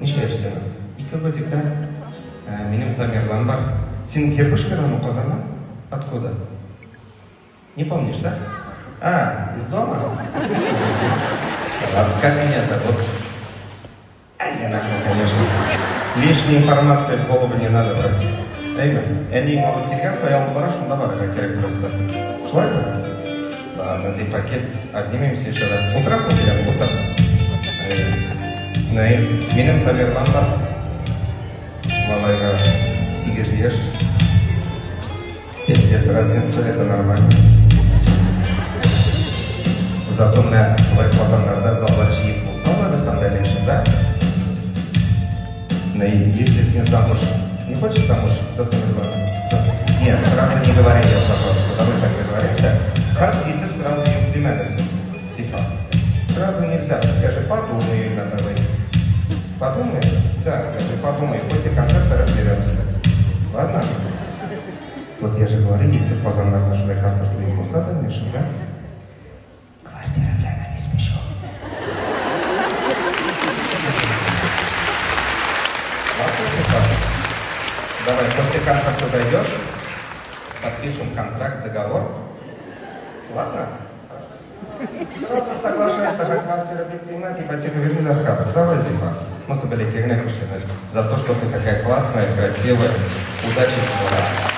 Ништерсің? 2 годикта менің Тамерлан бар. Сен Кирбышкадан указана? Откуда? Не помнишь, да? Из дома? Ладно, как меня зовут? Не нахуй, конечно. Лишней информации в голову не надо брать. Әне алып келген, қоялып бара, шында бараға керек просто. Шылай ба? Ладно, Зифа, кел, обнимемся еще раз. Украсың келем, отыр. Менің Тамерлан бар. Малайға 8 еш. 5 лет разница, это нормально. Зато мен шулай қазандарда залдар жиып болса, Ладыстан дәленшін, да? Если сен замуж, не хочешь замуж за Тамерлана? Нет, сразу не говори, пожалуйста, давай так договоримся. Как если сразу не удимались, Зифа? Сразу нельзя, скажи, подумай, давай. Подумай? Да, скажи, подумай, после концерта разберемся. Ладно? Вот я же говорю, если позавчера нашли концерт и посада, Миша, да? Квартира для нами смешно. Ладно, Зифа? Давай, после концерта зайдешь, подпишем контракт, договор. Ладно? Сразу соглашается, как квартира предпринимать, ипотека верни на откатов. Давай, Зифа. Мы собрали кирнекушки за то, что ты такая классная, красивая, удачи всего.